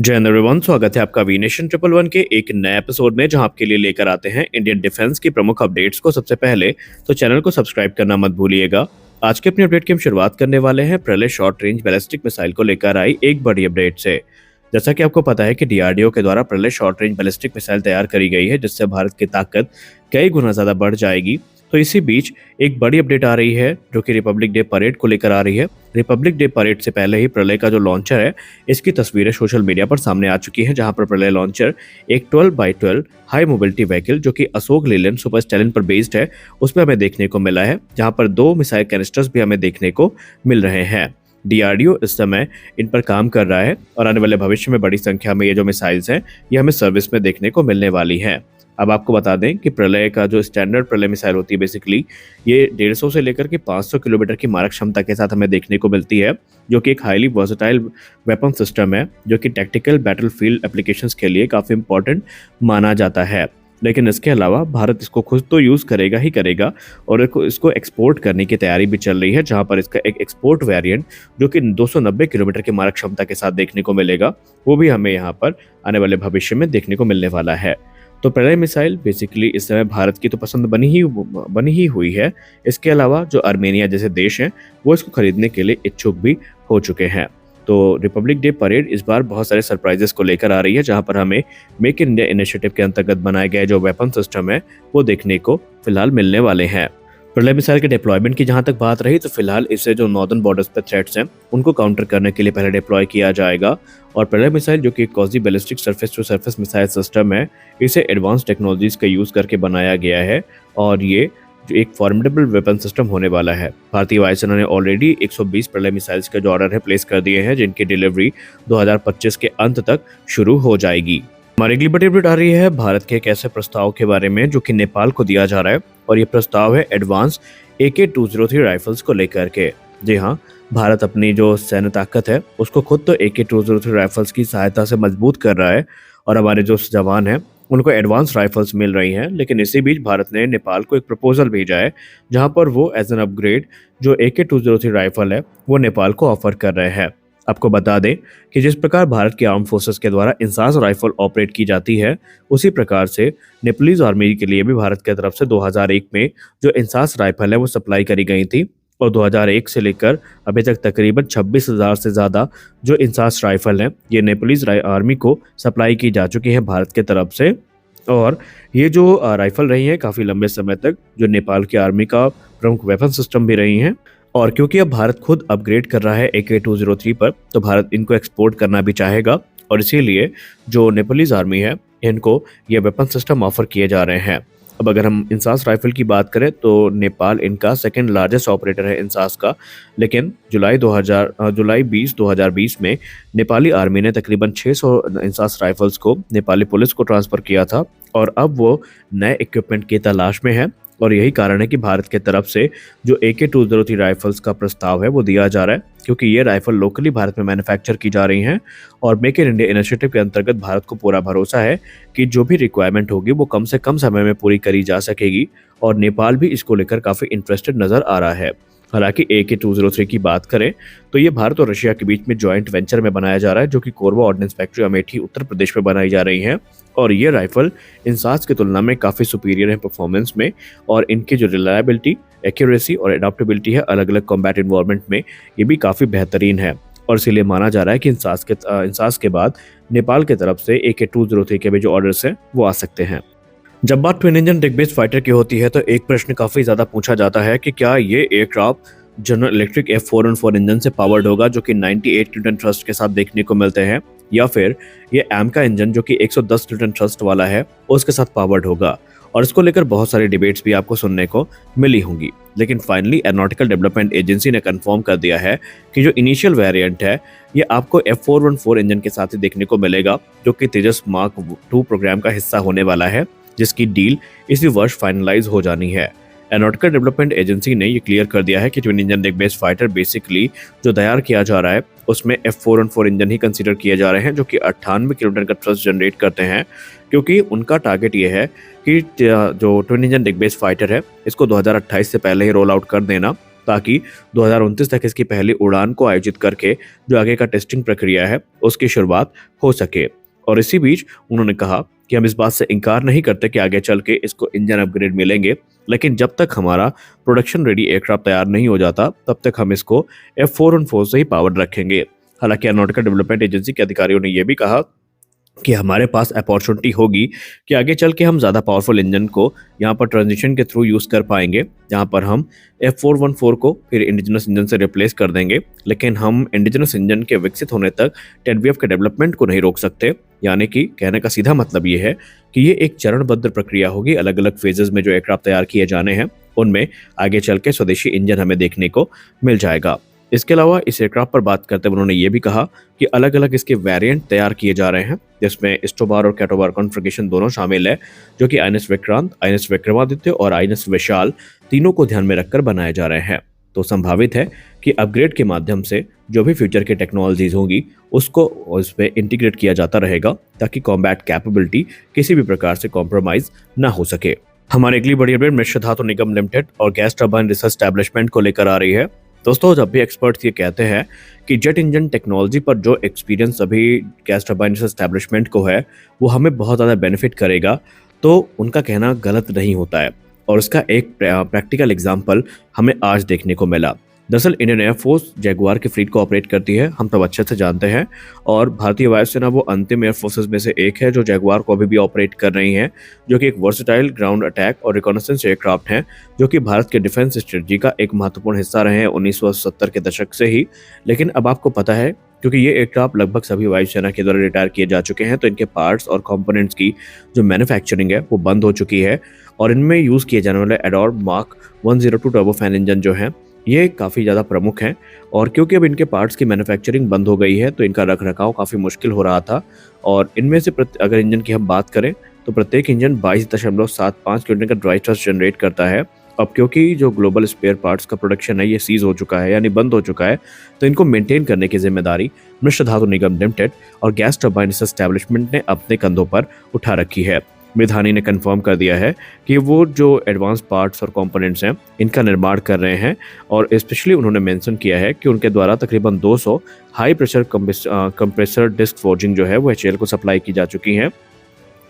जय हिंद एवरीवन, स्वागत है आपका वी नेशन ट्रिपल वन के एक नए एपिसोड में, जहां आपके लिए लेकर आते हैं इंडियन डिफेंस की प्रमुख अपडेट्स को सबसे पहले। तो चैनल को सब्सक्राइब करना मत भूलिएगा। आज के अपनी अपडेट की हम शुरुआत करने वाले हैं प्रलय शॉर्ट रेंज बैलिस्टिक मिसाइल को लेकर आई एक बड़ी अपडेट से। जैसा कि आपको पता है कि डीआरडीओ के द्वारा प्रलय शॉर्ट रेंज बैलिस्टिक मिसाइल तैयार करी गई है, जिससे भारत की ताकत कई गुना ज्यादा बढ़ जाएगी। तो इसी बीच एक बड़ी अपडेट आ रही है जो कि रिपब्लिक डे परेड को लेकर आ रही है। रिपब्लिक डे परेड से पहले ही प्रलय का जो लॉन्चर है, इसकी तस्वीरें सोशल मीडिया पर सामने आ चुकी हैं, जहां पर प्रलय लॉन्चर एक 12x12 हाई मोबिलिटी व्हीकल जो कि अशोक लेलैंड सुपर स्टैलियन पर बेस्ड है, उसमें हमें देखने को मिला है, जहां पर 2 मिसाइल कैनिस्टर्स भी हमें देखने को मिल रहे हैं। डीआरडीओ इस समय इन पर काम कर रहा है और आने वाले भविष्य में बड़ी संख्या में ये जो मिसाइल्स हैं, ये हमें सर्विस में देखने को मिलने वाली हैं। अब आपको बता दें कि प्रलय का जो स्टैंडर्ड प्रलय मिसाइल होती है, बेसिकली ये 150 से लेकर के 500 किलोमीटर की मारक क्षमता के साथ हमें देखने को मिलती है, जो कि एक हाईली वर्सेटाइल वेपन सिस्टम है, जो कि टैक्टिकल बैटलफील्ड एप्लीकेशंस के लिए काफ़ी इंपॉर्टेंट माना जाता है। लेकिन इसके अलावा भारत इसको खुद तो यूज़ करेगा ही करेगा, और इसको एक्सपोर्ट करने की तैयारी भी चल रही है, जहां पर इसका एक एक्सपोर्ट वेरिएंट जो कि 290 किलोमीटर की मारक क्षमता के साथ देखने को मिलेगा, वो भी हमें यहाँ पर आने वाले भविष्य में देखने को मिलने वाला है। तो प्रलय मिसाइल बेसिकली इस समय भारत की तो पसंद बनी ही हुई है। इसके अलावा जो आर्मेनिया जैसे देश हैं, वो इसको खरीदने के लिए इच्छुक भी हो चुके हैं। तो रिपब्लिक डे परेड इस बार बहुत सारे सरप्राइजेस को लेकर आ रही है, जहां पर हमें मेक इन इंडिया इनिशिएटिव के अंतर्गत बनाए गए जो वेपन सिस्टम है, वो देखने को फिलहाल मिलने वाले हैं। प्रलय मिसाइल के डिप्लॉयमेंट की जहां तक बात रही, तो फिलहाल इसे जो नॉर्दर्न बॉर्डर्स पर थ्रेट्स हैं, उनको काउंटर करने के लिए पहले डिप्लॉय किया जाएगा। और प्रलय मिसाइल जो कि quasi ballistic surface to surface missile system है, इसे एडवांस टेक्नोलॉजीज का यूज करके बनाया गया है, और ये जो एक फॉर्मिडेबल वेपन सिस्टम होने वाला है। भारतीय वायुसेना ने ऑलरेडी 120 प्रलय मिसाइल्स के जो ऑर्डर है प्लेस कर दिए हैं, जिनकी डिलीवरी 2025 के अंत तक शुरू हो जाएगी। हमारी अगली बड़ी अपडेट आ रही है भारत के एक ऐसे प्रस्ताव के बारे में जो कि नेपाल को दिया जा रहा है, और ये प्रस्ताव है एडवांस AK-203 राइफल्स को लेकर के। जी हाँ, भारत अपनी जो सैन्य ताकत है उसको खुद तो AK-203 राइफल्स की सहायता से मजबूत कर रहा है, और हमारे जो जवान हैं उनको एडवांस राइफल्स मिल रही हैं। लेकिन इसी बीच भारत ने नेपाल को एक प्रपोजल भेजा है, जहां पर वो एज एन अपग्रेड जो AK-203 राइफल है वो नेपाल को ऑफर कर रहे हैं। आपको बता दें कि जिस प्रकार भारत की आर्म फोर्सेस के द्वारा इंसास राइफल ऑपरेट की जाती है, उसी प्रकार से नेपालीज आर्मी के लिए भी भारत की तरफ से 2001 में जो इंसास राइफल है वो सप्लाई करी गई थी, और 2001 से लेकर अभी तक तकरीबन 26,000 से ज़्यादा जो इंसास राइफल हैं, ये नेपालीज आर्मी को सप्लाई की जा चुकी हैं भारत की तरफ से। और ये जो राइफल रही हैं काफ़ी लंबे समय तक जो नेपाल की आर्मी का प्रमुख वेपन सिस्टम भी रही हैं, और क्योंकि अब भारत खुद अपग्रेड कर रहा है AK-203 पर, तो भारत इनको एक्सपोर्ट करना भी चाहेगा, और इसीलिए जो नेपालीज आर्मी है इनको ये वेपन सिस्टम ऑफर किए जा रहे हैं। अब अगर हम इंसास राइफल की बात करें, तो नेपाल इनका सेकंड लार्जेस्ट ऑपरेटर है इंसास का, लेकिन जुलाई 2020 में नेपाली आर्मी ने तकरीबन 600 इंसास राइफल्स को नेपाली पुलिस को ट्रांसफ़र किया था, और अब वो नए इक्विपमेंट की तलाश में है। और यही कारण है कि भारत के तरफ से जो AK-203 राइफल्स का प्रस्ताव है वो दिया जा रहा है, क्योंकि ये राइफल लोकली भारत में मैन्युफैक्चर की जा रही हैं, और मेक इन इंडिया इनिशिएटिव के अंतर्गत भारत को पूरा भरोसा है कि जो भी रिक्वायरमेंट होगी वो कम से कम समय में पूरी करी जा सकेगी, और नेपाल भी इसको लेकर काफ़ी इंटरेस्टेड नज़र आ रहा है। हालांकि AK-203 की बात करें तो ये भारत और रशिया के बीच में जॉइंट वेंचर में बनाया जा रहा है, जो कि कोरबा ऑर्डिनेंस फैक्ट्री अमेठी उत्तर प्रदेश में बनाई जा रही है, और ये राइफल इंसास की तुलना में काफ़ी सुपीरियर है परफॉर्मेंस में, और इनकी जो रिलायबिलिटी, एक्यूरेसी और एडाप्टेबिलिटी है अलग अलग कॉम्बैट इन्वायरमेंट में, ये भी काफ़ी बेहतरीन है। और इसीलिए माना जा रहा है कि इंसास के बाद नेपाल की तरफ से AK-203 के भी जो ऑर्डर्स हैं वो आ सकते हैं। जब बात ट्विन इंजन डिग बेस्ड फाइटर की होती है, तो एक प्रश्न काफ़ी ज़्यादा पूछा जाता है कि क्या ये aircraft general electric F414 engine से पावर्ड होगा, जो कि 98 न्यूटन थ्रस्ट के साथ देखने को मिलते हैं, या फिर ये AMCA इंजन जो कि 110 न्यूटन थ्रस्ट वाला है उसके साथ पावर्ड होगा। और इसको लेकर बहुत सारी डिबेट्स भी आपको सुनने को मिली होंगी, लेकिन फाइनली एरोनॉटिकल डेवलपमेंट एजेंसी ने कंफर्म कर दिया है कि जो इनिशियल वेरिएंट है ये आपको F414 इंजन के साथ ही देखने को मिलेगा, जो कि तेजस मार्क 2 प्रोग्राम का हिस्सा होने वाला है, जिसकी डील इसी वर्ष फाइनलाइज हो जानी है। एरोनॉटिकल डेवलपमेंट एजेंसी ने ये क्लियर कर दिया है कि ट्विन इंजन डिग बेस्ड फाइटर बेसिकली जो तैयार किया जा रहा है उसमें F414 इंजन ही कंसीडर किए जा रहे हैं, जो कि 98 किलोमीटर का थ्रस्ट जनरेट करते हैं, क्योंकि उनका टारगेट ये है कि जो ट्विन इंजन डिग बेस्ड फाइटर है इसको 2028 से पहले ही रोल आउट कर देना, ताकि 2029 तक इसकी पहली उड़ान को आयोजित करके जो आगे का टेस्टिंग प्रक्रिया है उसकी शुरुआत हो सके। और इसी बीच उन्होंने कहा कि हम इस बात से इनकार नहीं करते कि आगे चल के इसको इंजन अपग्रेड मिलेंगे, लेकिन जब तक हमारा प्रोडक्शन रेडी एयरक्राफ्ट तैयार नहीं हो जाता तब तक हम इसको F414 से ही पावर्ड रखेंगे। हालांकि एरोनॉटिकल डेवलपमेंट एजेंसी के अधिकारियों ने यह भी कहा कि हमारे पास अपॉर्चुनिटी होगी कि आगे चल के हम ज़्यादा पावरफुल इंजन को यहाँ पर ट्रांजिशन के थ्रू यूज़ कर पाएंगे, जहाँ पर हम F414 को फिर इंडिजिनस इंजन से रिप्लेस कर देंगे। लेकिन हम इंडिजिनस इंजन के विकसित होने तक 10VF के डेवलपमेंट को नहीं रोक सकते। यानी कि कहने का सीधा मतलब ये है कि ये एक चरणबद्ध प्रक्रिया होगी। अलग अलग फेजेस में जो एयरक्राफ्ट तैयार किए जाने हैं उनमें आगे चल के स्वदेशी इंजन हमें देखने को मिल जाएगा। इसके अलावा इस एयरक्राफ्ट पर बात करते हुए उन्होंने ये भी कहा कि अलग अलग इसके वेरिएंट तैयार किए जा रहे हैं, जिसमें स्टोबार और कैटोबार कॉन्फ़िगरेशन दोनों शामिल है, जो कि आईएनएस विक्रांत, आईएनएस विक्रमादित्य और आईएनएस विशाल तीनों को ध्यान में रखकर बनाए जा रहे हैं। तो संभावित है कि अपग्रेड के माध्यम से जो भी फ्यूचर की टेक्नोलॉजीज होंगी उसको उस पर इंटीग्रेट किया जाता रहेगा, ताकि कॉम्बैट कैपेबिलिटी किसी भी प्रकार से कॉम्प्रोमाइज ना हो सके। हमारे अगली बड़ी अपडेट मिश्र धातु निगम लिमिटेड और गैस टरबाइन रिसर्च एस्टैब्लिशमेंट को लेकर आ रही है। दोस्तों, जब भी एक्सपर्ट्स ये कहते हैं कि जेट इंजन टेक्नोलॉजी पर जो एक्सपीरियंस अभी गैस टरबाइन रिसर्च एस्टैब्लिशमेंट को है वो हमें बहुत ज़्यादा बेनिफिट करेगा, तो उनका कहना गलत नहीं होता है। और इसका एक प्रैक्टिकल एग्जाम्पल हमें आज देखने को मिला। दरअसल इंडियन एयरफोर्स जैगुआर की फ्लीट को ऑपरेट करती है, हम सब अच्छे से जानते हैं। और भारतीय वायुसेना वो अंतिम एयरफोर्सेज में से एक है जो जैगुआर को अभी भी ऑपरेट कर रही हैं, जो कि एक वर्सेटाइल ग्राउंड अटैक और रिकॉनेसेंस एयरक्राफ्ट हैं, जो कि भारत के डिफेंस स्ट्रेटजी का एक महत्वपूर्ण हिस्सा रहे हैं 1970 के दशक से ही। लेकिन अब आपको पता है, क्योंकि ये एयरक्राफ्ट लगभग सभी वायुसेना के द्वारा रिटायर किए जा चुके हैं, तो इनके पार्ट्स और कंपोनेंट्स की जो मैन्युफैक्चरिंग है वो बंद हो चुकी है। और इनमें यूज़ किए जाने वाले एडोर्ब मार्क 102 टर्बोफैन इंजन जो हैं ये काफ़ी ज़्यादा प्रमुख हैं। और क्योंकि अब इनके पार्ट्स की मैन्युफैक्चरिंग बंद हो गई है तो इनका रख रखाव काफ़ी मुश्किल हो रहा था। और इनमें से अगर इंजन की हम बात करें तो प्रत्येक इंजन 22.75 किलोमीटर का ड्राई थ्रस्ट जनरेट करता है। अब क्योंकि जो ग्लोबल स्पेयर पार्ट्स का प्रोडक्शन है ये सीज हो चुका है, यानी बंद हो चुका है, तो इनको मेंटेन करने की जिम्मेदारी मिश्र धातु निगम लिमिटेड और गैस टरबाइन रिसर्च एस्टैब्लिशमेंट ने अपने कंधों पर उठा रखी है। मिधानी ने कंफर्म कर दिया है कि वो जो एडवांस पार्ट्स और कंपोनेंट्स हैं इनका निर्माण कर रहे हैं। और स्पेशली उन्होंने मेंशन किया है कि उनके द्वारा तकरीबन 200 high pressure compressor disk forging जो है वो HAL को सप्लाई की जा चुकी हैं।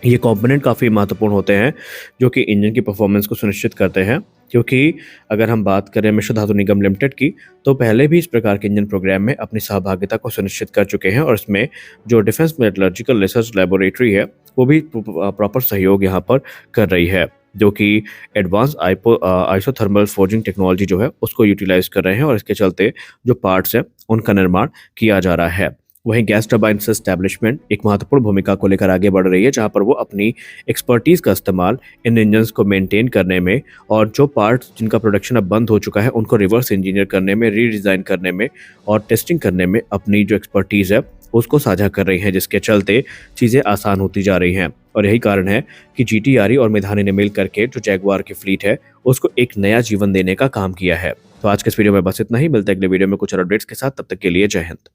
ये कंपोनेंट काफ़ी महत्वपूर्ण होते हैं जो कि इंजन की परफॉर्मेंस को सुनिश्चित करते हैं, क्योंकि अगर हम बात करें मिश्र धातु निगम लिमिटेड की तो पहले भी इस प्रकार के इंजन प्रोग्राम में अपनी सहभागिता को सुनिश्चित कर चुके हैं। और इसमें जो डिफेंस मेटलर्जिकल रिसर्च लैबोरेटरी है वो भी प्रॉपर सहयोग यहाँ पर कर रही है, जो कि एडवांस आइसोथर्मल फोर्जिंग टेक्नोलॉजी जो है उसको यूटिलाइज कर रहे हैं। और इसके चलते जो पार्ट्स हैं उनका निर्माण किया जा रहा है। वहीं गैस टरबाइन एस्टैब्लिशमेंट एक महत्वपूर्ण भूमिका को लेकर आगे बढ़ रही है, जहां पर वो अपनी एक्सपर्टीज का इस्तेमाल इन इंजन्स को मेंटेन करने में और जो पार्ट्स जिनका प्रोडक्शन अब बंद हो चुका है उनको रिवर्स इंजीनियर करने में, रीडिज़ाइन करने में और टेस्टिंग करने में अपनी जो एक्सपर्टीज़ है उसको साझा कर रही हैं, जिसके चलते चीज़ें आसान होती जा रही हैं। और यही कारण है कि GTRE और मिधानी ने मिल करके जो जैगुआर की फ्लीट है उसको एक नया जीवन देने का काम किया है। तो आज के इस वीडियो में बस इतना ही। मिलते हैं अगले वीडियो में कुछ और अपडेट्स के साथ। तब तक के लिए जय हिंद।